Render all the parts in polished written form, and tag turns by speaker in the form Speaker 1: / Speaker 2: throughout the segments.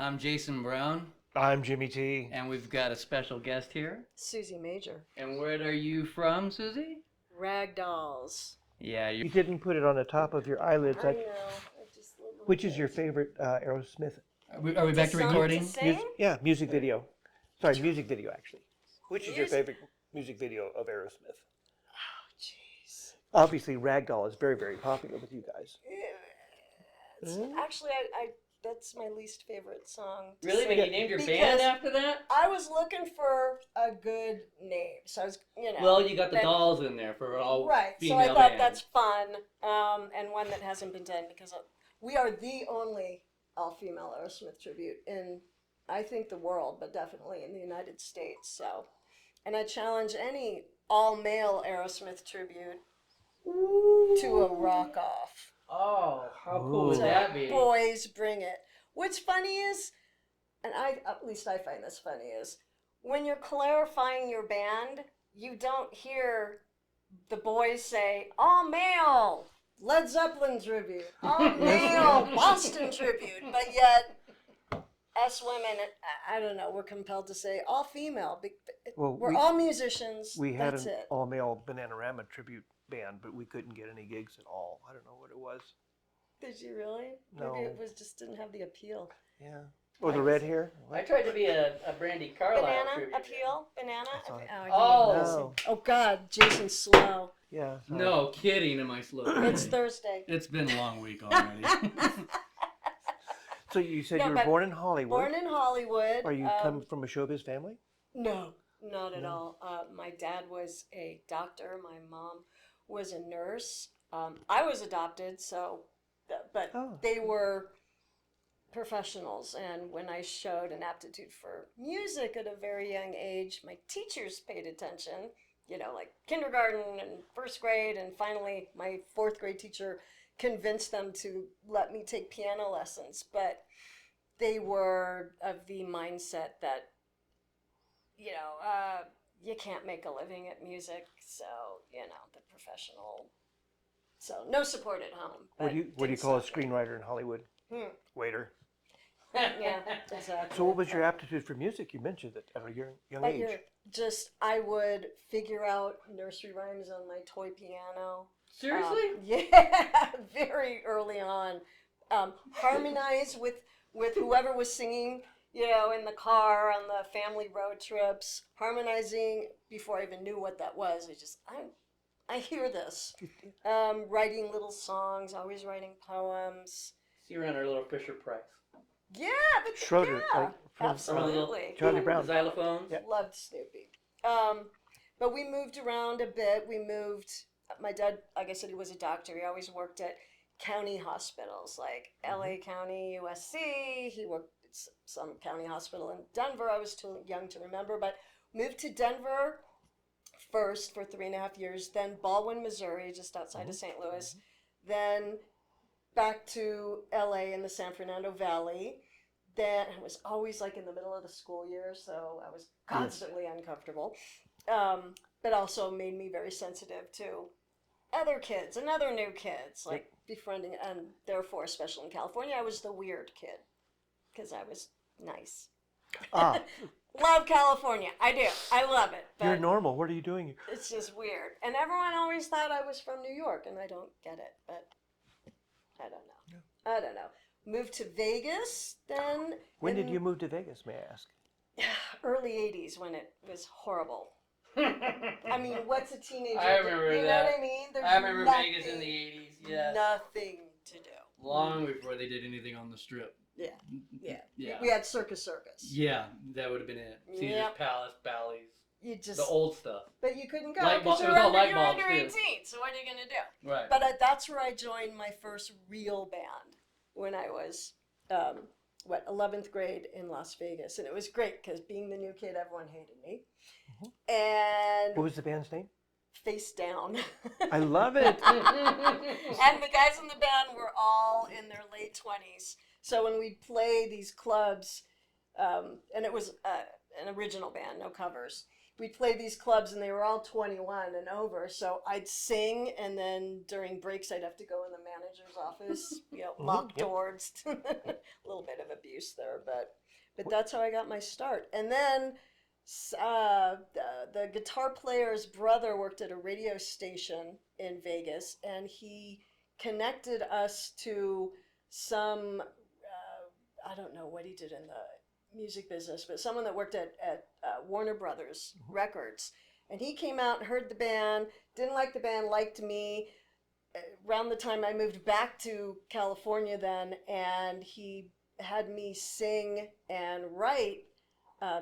Speaker 1: I'm Jason Brown,
Speaker 2: I'm Jimmy T.
Speaker 1: and we've got a special guest here.
Speaker 3: Susie Major.
Speaker 1: And where are you from, Susie?
Speaker 3: Ragdolls.
Speaker 1: Yeah,
Speaker 2: You didn't put it on the top of your eyelids.
Speaker 3: I know. I just
Speaker 2: Which is your favorite Aerosmith?
Speaker 1: Are we back to recording?
Speaker 3: To sing?
Speaker 2: Music video. Sorry, music video, actually. Which is your favorite music video of Aerosmith?
Speaker 3: Oh, jeez.
Speaker 2: Obviously, Ragdoll is very, very popular with you guys.
Speaker 3: Actually, I that's my least favorite song.
Speaker 1: Really? But you named your band
Speaker 3: Because
Speaker 1: after that?
Speaker 3: I was looking for a good name, so I was,
Speaker 1: Well, you got the dolls in there for all
Speaker 3: right. So
Speaker 1: female
Speaker 3: I thought
Speaker 1: bands.
Speaker 3: that's fun, and one that hasn't been done because we are the only all-female Aerosmith tribute in, I think, the world, but definitely in the United States. So, and I challenge any all-male Aerosmith tribute to a rock-off.
Speaker 1: Oh, how cool would
Speaker 3: So,
Speaker 1: that be?
Speaker 3: boys, bring it. What's funny is, and at least I find this funny, is when you're clarifying your band, you don't hear the boys say, all male Led Zeppelin tribute, all male Boston tribute, but yet us women, I don't know, we're compelled to say all female.
Speaker 2: Well,
Speaker 3: we're all musicians.
Speaker 2: We had
Speaker 3: that's
Speaker 2: an
Speaker 3: it.
Speaker 2: all-male Bananarama tribute band, but we couldn't get any gigs at all. I don't know what it was.
Speaker 3: Did you really?
Speaker 2: No.
Speaker 3: Maybe it was just didn't have the appeal.
Speaker 2: Yeah. Or the red hair.
Speaker 1: I tried to be a Brandy Carlisle
Speaker 3: Banana
Speaker 1: tribute.
Speaker 3: appeal? Banana?
Speaker 1: Oh.
Speaker 3: Oh, God, Jason's slow.
Speaker 2: Yeah. Sorry.
Speaker 1: No kidding, am I slow?
Speaker 3: It's Thursday.
Speaker 1: It's been a long week already.
Speaker 2: So you said
Speaker 3: No,
Speaker 2: you were
Speaker 3: but
Speaker 2: born in Hollywood.
Speaker 3: Born in Hollywood.
Speaker 2: Are you come from a showbiz family?
Speaker 3: No, not at all. My dad was a doctor. My mom was a nurse. I was adopted, so, but they were professionals. And when I showed an aptitude for music at a very young age, my teachers paid attention, like kindergarten and first grade. And finally, my fourth grade teacher convinced them to let me take piano lessons. But they were of the mindset that, you can't make a living at music, so, the professional. So, no support at home.
Speaker 2: What do you call a screenwriter in Hollywood? Waiter.
Speaker 3: Yeah, exactly.
Speaker 2: So what was your aptitude for music? You mentioned it at a young age.
Speaker 3: I would figure out nursery rhymes on my toy piano.
Speaker 1: Seriously?
Speaker 3: Yeah, very early on. Harmonize with whoever was singing, in the car on the family road trips, harmonizing before I even knew what that was. I hear this. Writing little songs, always writing poems.
Speaker 1: See around our little Fisher Price.
Speaker 3: Yeah, but
Speaker 2: Schroeder,
Speaker 3: absolutely.
Speaker 2: Charlie Brown.
Speaker 1: Xylophones.
Speaker 2: Yeah.
Speaker 3: Loved Snoopy. But we moved around a bit. My dad, like I said, he was a doctor. He always worked at county hospitals, like LA County, USC. He worked at some county hospital in Denver. I was too young to remember, but moved to Denver first for 3.5 years, then Baldwin, Missouri, just outside of St. Louis, then back to LA in the San Fernando Valley. Then I was always like in the middle of the school year, so I was constantly uncomfortable. But also made me very sensitive to other kids and other new kids, like befriending, and therefore, especially in California, I was the weird kid because I was nice. Love California. I do. I love it. But
Speaker 2: you're normal. What are you doing here?
Speaker 3: it's just weird. And everyone always thought I was from New York, and I don't get it. But I don't know. Yeah. I don't know. Moved to Vegas then.
Speaker 2: When did you move to Vegas, may I ask?
Speaker 3: Early 80s when it was horrible. I mean, what's a teenager?
Speaker 1: I remember that.
Speaker 3: You know what I mean?
Speaker 1: I remember Vegas in the 80s, yes.
Speaker 3: Nothing to do.
Speaker 1: Long before they did anything on the Strip.
Speaker 3: Yeah. We had Circus.
Speaker 1: Yeah, that would have been it. Caesar's Palace, Bally's. The old stuff.
Speaker 3: But you couldn't go
Speaker 1: Light
Speaker 3: because
Speaker 1: bulb-
Speaker 3: you're
Speaker 1: it was all
Speaker 3: under,
Speaker 1: light bulbs,
Speaker 3: 18,
Speaker 1: too.
Speaker 3: so what are you going to do?
Speaker 1: Right.
Speaker 3: But that's where I joined my first real band when I was, 11th grade in Las Vegas. And it was great because being the new kid, everyone hated me. And
Speaker 2: What was the band's name?
Speaker 3: Face Down.
Speaker 2: I love it.
Speaker 3: And the guys in the band were all in their late 20s. So when we'd play these clubs, and it was an original band, no covers, we'd play these clubs and they were all 21 and over. So I'd sing, and then during breaks I'd have to go in the manager's office, locked doors. A little bit of abuse there, but that's how I got my start. And then the guitar player's brother worked at a radio station in Vegas, and he connected us to some, I don't know what he did in the music business, but someone that worked at Warner Brothers Records. And he came out, heard the band, didn't like the band, liked me. Around the time I moved back to California then, and he had me sing and write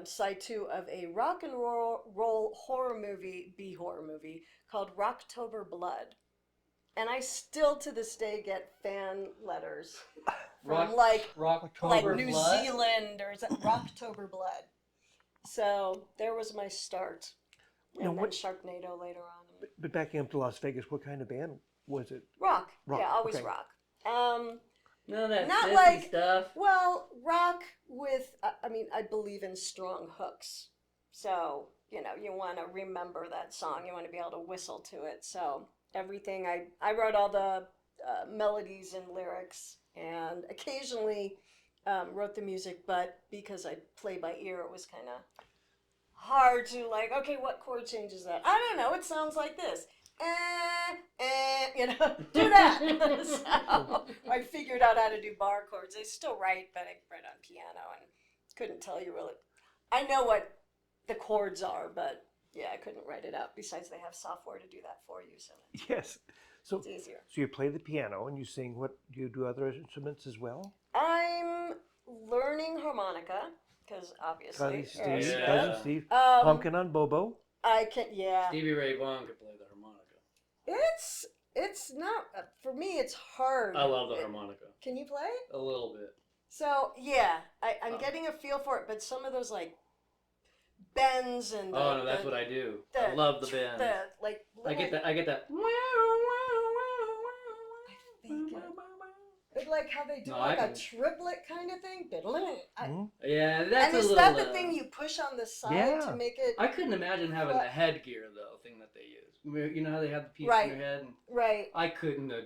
Speaker 3: side 2 of a rock and roll horror movie, B-horror movie, called Rocktober Blood. And I still to this day get fan letters from like New Zealand, or is that Rocktober Blood? So there was my start. And then Sharknado later on.
Speaker 2: But backing up to Las Vegas, what kind of band was it?
Speaker 3: Rock. Yeah, always okay. Rock.
Speaker 1: No, that
Speaker 3: not like
Speaker 1: stuff.
Speaker 3: Well, rock with. I believe in strong hooks. So you want to remember that song. You want to be able to whistle to it. So everything I wrote all the melodies and lyrics, and occasionally wrote the music. But because I play by ear, it was kind of hard to okay, what chord changes that? I don't know. It sounds like this. Do that. So I figured out how to do bar chords. I still write, but I write on piano and couldn't tell you really. I know what the chords are, but yeah, I couldn't write it out. Besides, they have software to do that for you, so
Speaker 2: yes, so
Speaker 3: it's easier.
Speaker 2: So you play the piano and you sing. What do you do? Other instruments as well?
Speaker 3: I'm learning harmonica because obviously.
Speaker 2: Cousin Steve, pumpkin on Bobo.
Speaker 3: I can, yeah.
Speaker 1: Stevie Ray Vaughan could play the harmonica.
Speaker 3: It's not, for me, it's hard.
Speaker 1: I love the harmonica.
Speaker 3: Can you play?
Speaker 1: A little bit.
Speaker 3: So, yeah, I'm getting a feel for it, but some of those, bends and
Speaker 1: that's what I do. I love the bends. I get that.
Speaker 3: I think it's like how they do a triplet kind of thing.
Speaker 1: Yeah, that's
Speaker 3: and is that the thing you push on the side to make it?
Speaker 1: I couldn't imagine having the headgear thing that they use. You know how they have the piece in your head?
Speaker 3: Right.
Speaker 1: I couldn't have.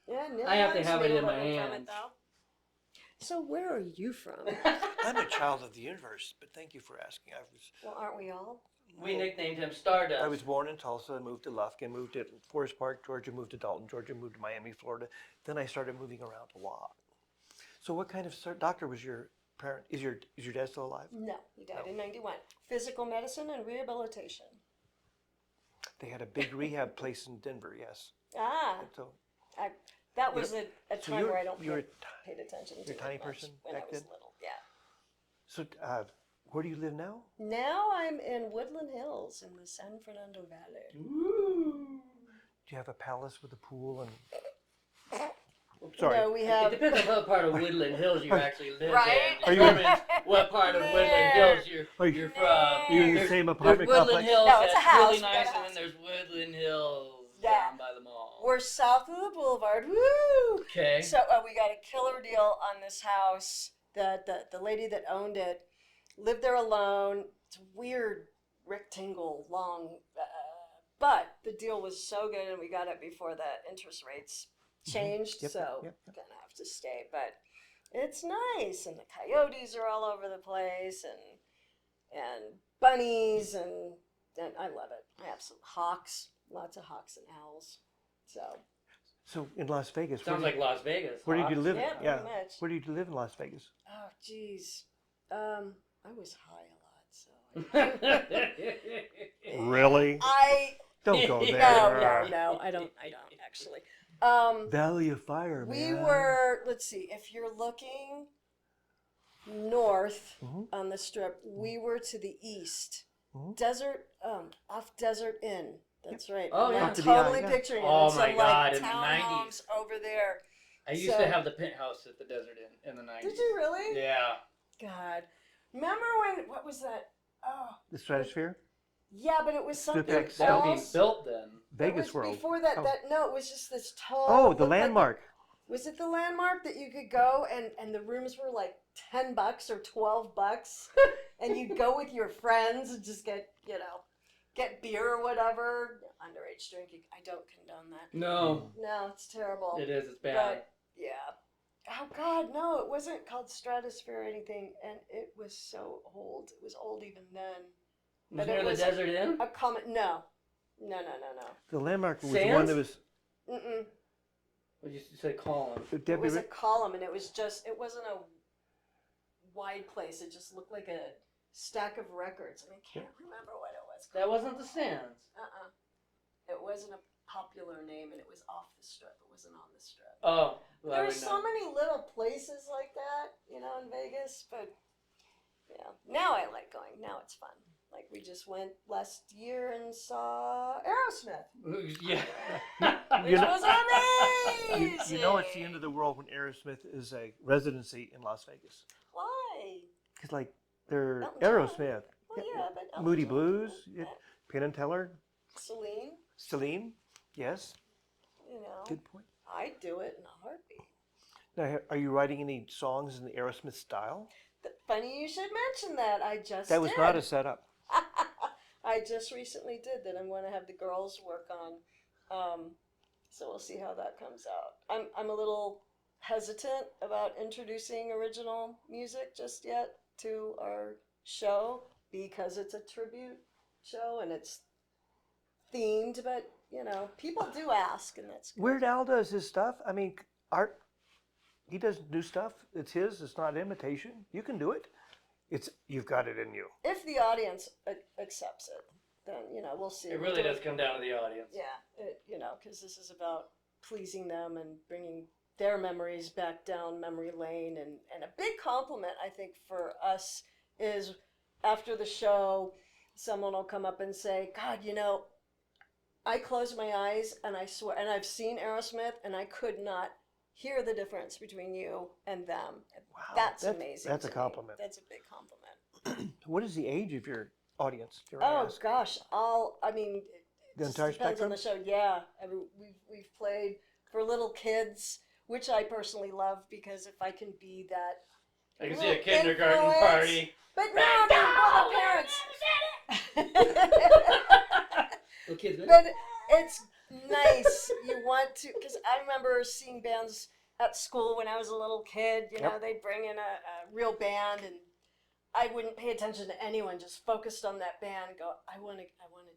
Speaker 3: Yeah,
Speaker 1: I have to have it in my hands.
Speaker 3: So where are you from?
Speaker 2: I'm a child of the universe, but thank you for asking.
Speaker 3: Well, aren't we all?
Speaker 1: We nicknamed him Stardust.
Speaker 2: I was born in Tulsa, moved to Lufkin, moved to Forest Park, Georgia, moved to Dalton, Georgia, moved to Miami, Florida. Then I started moving around a lot. So what kind of doctor was your parent? Is your dad still alive?
Speaker 3: No, he died in 91. Physical medicine and rehabilitation.
Speaker 2: They had a big rehab place in Denver, yes. So
Speaker 3: that was a time where I don't paid attention to it.
Speaker 2: You're a tiny person
Speaker 3: when
Speaker 2: back
Speaker 3: I was
Speaker 2: then?
Speaker 3: little, yeah.
Speaker 2: So where do you live now?
Speaker 3: Now I'm in Woodland Hills in the San Fernando Valley.
Speaker 1: Ooh.
Speaker 2: Do you have a palace with a pool and...
Speaker 3: Sorry. No, we have...
Speaker 1: It depends on what part of Woodland Hills you actually live
Speaker 3: in.
Speaker 1: What part of Woodland Hills you're from.
Speaker 2: You're in the same apartment
Speaker 1: Woodland
Speaker 2: complex?
Speaker 1: Hills
Speaker 3: No, it's a house.
Speaker 1: really nice, and then there's Woodland Hills down by the mall.
Speaker 3: We're south of the boulevard. Woo!
Speaker 1: Okay.
Speaker 3: So we got a killer deal on this house. The lady that owned it lived there alone. It's a weird rectangle long, but the deal was so good, and we got it before the interest rates changed, so I'm gonna have to stay. But it's nice, and the coyotes are all over the place, and bunnies, and I love it. I have some hawks, lots of hawks and owls. So
Speaker 2: in Las Vegas.
Speaker 1: Sounds like Las Vegas.
Speaker 2: Where did you live?
Speaker 3: Yeah, pretty much.
Speaker 2: Where did you live in Las Vegas?
Speaker 3: Oh, geez. I was high a lot, so.
Speaker 2: Really? Don't go there.
Speaker 3: No, I don't actually.
Speaker 2: Valley of Fire, man.
Speaker 3: We were, let's see, if you're looking north on the strip, we were to the east. Off Desert Inn. That's right.
Speaker 1: Oh, yeah.
Speaker 3: I'm totally picturing it.
Speaker 1: Oh, my God, in the
Speaker 3: townhomes
Speaker 1: 90s.
Speaker 3: over there.
Speaker 1: I used to have the penthouse at the Desert Inn in the 90s.
Speaker 3: Did you really?
Speaker 1: Yeah.
Speaker 3: God. Remember when, what was that? Oh.
Speaker 2: The Stratosphere?
Speaker 3: Yeah, but it was something else.
Speaker 1: That was being built then.
Speaker 2: Vegas World.
Speaker 3: Before that, no, it was just this tall.
Speaker 2: Oh, the Landmark.
Speaker 3: Was it the Landmark that you could go and the rooms were like $10 or $12? and you'd go with your friends and just get beer or whatever. Underage drinking, I don't condone that.
Speaker 1: No.
Speaker 3: No, it's terrible.
Speaker 1: It is. It's bad.
Speaker 3: But, yeah. Oh, God, no, it wasn't called Stratosphere or anything, and it was so old. It was old even then.
Speaker 1: Was it near the Desert Inn?
Speaker 3: No.
Speaker 2: The Landmark was
Speaker 1: Sands?
Speaker 2: one that was.
Speaker 3: Mm-mm.
Speaker 1: Well, you said column.
Speaker 3: It was a column, and it wasn't a wide place. It just looked like a stack of records. I can't remember what it was called.
Speaker 1: That wasn't the Sands.
Speaker 3: It wasn't a popular name, and it was off the strip. It wasn't on the strip.
Speaker 1: Oh. Well,
Speaker 3: There's so many little places like that, in Vegas, but yeah. Now I like going. Now it's fun. Like we just went last year and saw Aerosmith.
Speaker 1: Yeah.
Speaker 3: Which was amazing.
Speaker 2: You know it's the end of the world when Aerosmith is a residency in Las Vegas.
Speaker 3: Why?
Speaker 2: Because like they're
Speaker 3: Elton John.
Speaker 2: Aerosmith.
Speaker 3: Well, yeah, but Elton
Speaker 2: Moody
Speaker 3: John.
Speaker 2: Blues,
Speaker 3: Yeah.
Speaker 2: Penn and Teller,
Speaker 3: Celine.
Speaker 2: yes. Good point.
Speaker 3: I'd do it in a heartbeat.
Speaker 2: Now, are you writing any songs in the Aerosmith style?
Speaker 3: Funny you should mention that. I just
Speaker 2: That was
Speaker 3: did.
Speaker 2: not a setup.
Speaker 3: I just recently did that. I'm going to have the girls work on. So we'll see how that comes out. I'm a little hesitant about introducing original music just yet to our show because it's a tribute show and it's themed, but people do ask, and that's good.
Speaker 2: Weird Al does his stuff. I mean, art. He does new stuff. It's his. It's not imitation. You can do it. You've got it in you.
Speaker 3: If the audience accepts it, then we'll see.
Speaker 1: It really does come down to the audience.
Speaker 3: Yeah, because this is about pleasing them and bringing their memories back down memory lane, and a big compliment I think for us is after the show, someone will come up and say, "God, I close my eyes and I swear, and I've seen Aerosmith, and I could not hear the difference between you and them."
Speaker 2: Wow,
Speaker 3: that's amazing.
Speaker 2: That's a
Speaker 3: to
Speaker 2: compliment.
Speaker 3: Me. That's a big compliment.
Speaker 2: What is the age of your audience?
Speaker 3: Gosh,
Speaker 2: the entire
Speaker 3: depends on
Speaker 2: spectrum.
Speaker 3: the show. Yeah, we've played for little kids, which I personally love because if I can be that.
Speaker 1: I can see a kindergarten party.
Speaker 3: But no, the parents.
Speaker 1: Little kids.
Speaker 3: But it's nice. You want to, because I remember seeing bands at school when I was a little kid. They'd bring in a real band, and I wouldn't pay attention to anyone. Just focused on that band. And go, I want to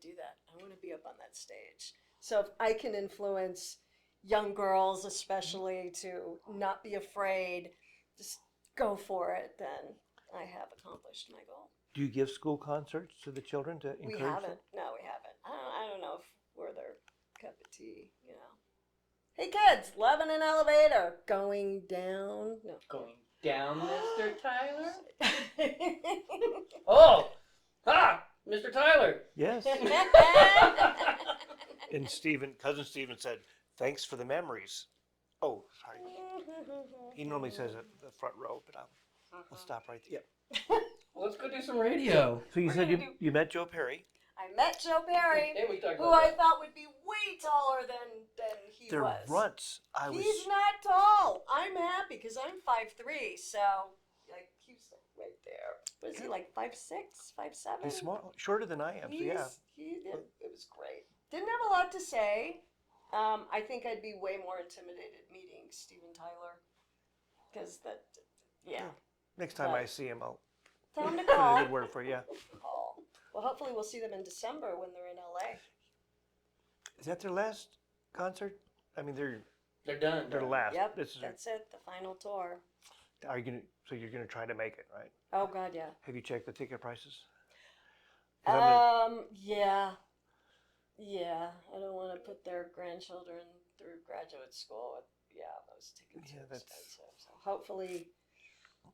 Speaker 3: do that. I want to be up on that stage. So if I can influence young girls, especially, to not be afraid, just go for it, then I have accomplished my goal.
Speaker 2: Do you give school concerts to the children to encourage
Speaker 3: We haven't.
Speaker 2: them?
Speaker 3: No, we haven't. I don't know if we're their cup of tea, Hey kids, loving an elevator. Going down. No.
Speaker 1: Going down, Mr. Tyler? Oh! Ha! Mr. Tyler!
Speaker 2: Yes. And cousin Stephen said, "Thanks for the memories." Oh, sorry. He normally says it in the front row, but I'll stop right there. Yep.
Speaker 1: Well, let's go do some radio.
Speaker 2: So you said you met Joe Perry.
Speaker 3: I met Joe Perry,
Speaker 1: Yeah, we talked
Speaker 3: who
Speaker 1: about
Speaker 3: I
Speaker 1: that.
Speaker 3: thought would be way taller than he
Speaker 2: They're
Speaker 3: was.
Speaker 2: runts.
Speaker 3: He's not tall. I'm happy because I'm 5'3", so he's right there. Was he like 5'6", 5'7"?
Speaker 2: He's small, shorter than I am. So yeah.
Speaker 3: It was great. Didn't have a lot to say. I think I'd be way more intimidated meeting Steven Tyler, because
Speaker 2: Next time I see him, I'll
Speaker 3: tell him to
Speaker 2: put
Speaker 3: call.
Speaker 2: a good word for you.
Speaker 3: Well, hopefully we'll see them in December when they're in LA.
Speaker 2: Is that their last concert? I mean, they're
Speaker 1: done.
Speaker 2: Their last.
Speaker 3: Yep, that's it. The final tour.
Speaker 2: So you're gonna try to make it, right?
Speaker 3: Oh God, yeah.
Speaker 2: Have you checked the ticket prices?
Speaker 3: Yeah. I don't want to put their grandchildren through graduate school. Those tickets are expensive. So hopefully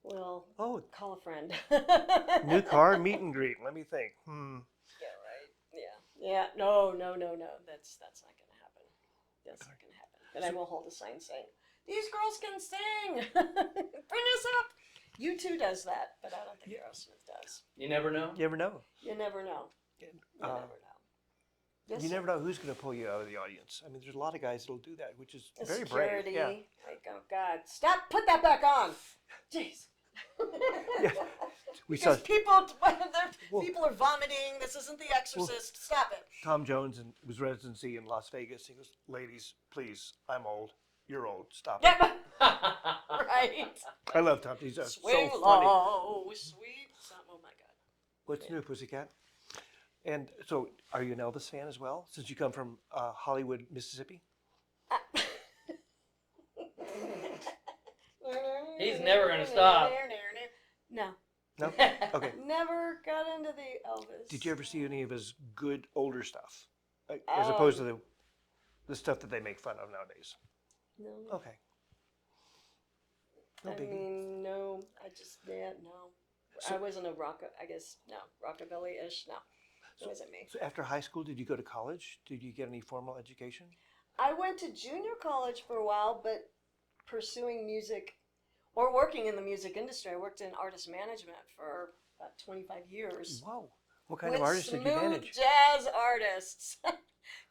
Speaker 3: we'll call a friend.
Speaker 2: New car meet and greet. Let me think.
Speaker 3: Yeah, right. Yeah. No. That's not gonna happen. That's not gonna happen. But I will hold a sign saying, "These girls can sing. Bring us up." U2 does that, but I don't think Aerosmith does.
Speaker 1: You never know?
Speaker 2: You never know.
Speaker 3: You never know. Yes,
Speaker 2: you never know who's going to pull you out of the audience. I mean, there's a lot of guys that'll do that, which is very
Speaker 3: security.
Speaker 2: brave. Yeah.
Speaker 3: Like, oh God, stop! Put that back on. Jeez.
Speaker 2: Yeah.
Speaker 3: Because
Speaker 2: Well-
Speaker 3: people are vomiting. This isn't The Exorcist. Stop it.
Speaker 2: Tom Jones and it was residency in Las Vegas. He goes, "Ladies, please, I'm old. You're old. Stop it."
Speaker 3: Yeah, right.
Speaker 2: I love Tom. He's
Speaker 3: Swing
Speaker 2: so funny.
Speaker 3: low, sweet. Oh my God.
Speaker 2: What's new, Pussycat? And so, are you an Elvis fan as well? Since you come from Hollywood, Mississippi.
Speaker 1: He's never gonna stop.
Speaker 3: No.
Speaker 2: No. Okay.
Speaker 3: Never got into the Elvis.
Speaker 2: Did you ever see any of his good older stuff, as opposed to the stuff that they make fun of nowadays?
Speaker 3: No.
Speaker 2: Okay. No
Speaker 3: I
Speaker 2: biggie.
Speaker 3: mean, no. No.
Speaker 2: So-
Speaker 3: I wasn't a rockabilly-ish. No, it wasn't me.
Speaker 2: So after high school, did you go to college? Did you get any formal education?
Speaker 3: I went to junior college for a while, but pursuing music or working in the music industry. I worked in artist management for about 25 years.
Speaker 2: Whoa. What kind
Speaker 3: with
Speaker 2: of artists did you
Speaker 3: smooth
Speaker 2: manage?
Speaker 3: jazz artists.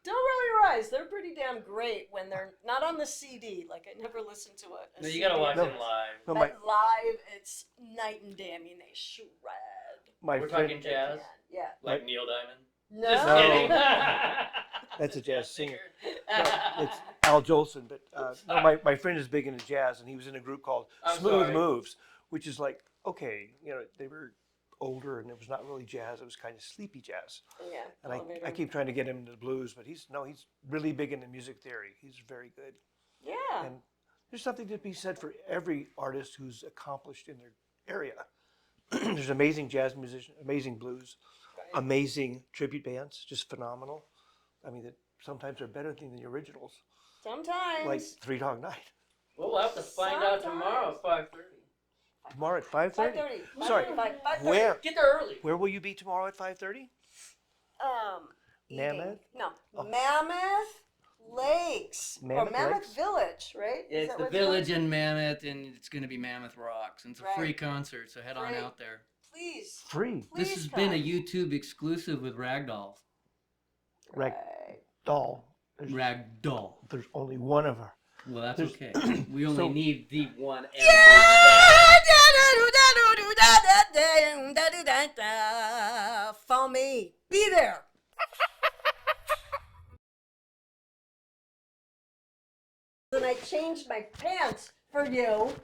Speaker 3: Don't really realize they're pretty damn great when they're not on the CD. Like I never listened to a
Speaker 1: No, you
Speaker 3: CD.
Speaker 1: gotta watch
Speaker 2: No.
Speaker 1: him live.
Speaker 2: No,
Speaker 3: But live, it's night and day. I mean, they shred.
Speaker 2: my
Speaker 1: We're
Speaker 2: friend,
Speaker 1: talking jazz,
Speaker 3: Yeah.
Speaker 1: like Neil Diamond.
Speaker 3: No.
Speaker 1: Just
Speaker 2: No.
Speaker 1: kidding.
Speaker 2: That's a jazz singer. It's Al Jolson, but no, my friend is big into jazz, and he was in a group called
Speaker 1: I'm
Speaker 2: Smooth
Speaker 1: sorry.
Speaker 2: Moves, which is like, okay, they were older, and it was not really jazz; it was kind of sleepy jazz.
Speaker 3: Yeah.
Speaker 2: And
Speaker 3: elevator.
Speaker 2: I keep trying to get him into the blues, but he's really big into music theory. He's very good,
Speaker 3: Yeah.
Speaker 2: and there's something to be said for every artist who's accomplished in their area. There's amazing jazz musicians, amazing blues, amazing tribute bands, just phenomenal. I mean, that sometimes they're better than the originals,
Speaker 3: Sometimes.
Speaker 2: like Three Dog Night.
Speaker 1: Well, we'll have to find out tomorrow at 5:30.
Speaker 2: Tomorrow at 5:30.
Speaker 3: 5:30.
Speaker 2: Sorry,
Speaker 3: 5:30.
Speaker 2: where
Speaker 1: Get there early.
Speaker 2: where will you be tomorrow at 5:30?
Speaker 3: Eating.
Speaker 2: Mammoth?
Speaker 3: No.
Speaker 2: Oh.
Speaker 3: Mammoth Lakes.
Speaker 2: Mammoth
Speaker 3: or Mammoth
Speaker 2: Lakes?
Speaker 3: Village, right? Is
Speaker 4: It's
Speaker 3: that
Speaker 4: the
Speaker 3: what
Speaker 4: Village in Mammoth, and it's going to be Mammoth Rocks. And it's a
Speaker 3: Right.
Speaker 4: free concert, so head on
Speaker 3: Free.
Speaker 4: out there.
Speaker 3: Please.
Speaker 2: Free.
Speaker 4: This
Speaker 3: Please
Speaker 4: has been a
Speaker 3: come.
Speaker 4: YouTube exclusive with Ragdolls.
Speaker 3: Right.
Speaker 2: Doll.
Speaker 4: Ragdoll.
Speaker 2: There's only one of her.
Speaker 4: Well, that's
Speaker 2: There's-
Speaker 4: okay. We only
Speaker 2: So-
Speaker 4: need the one. And
Speaker 3: For me. Be there. And I changed my pants for you.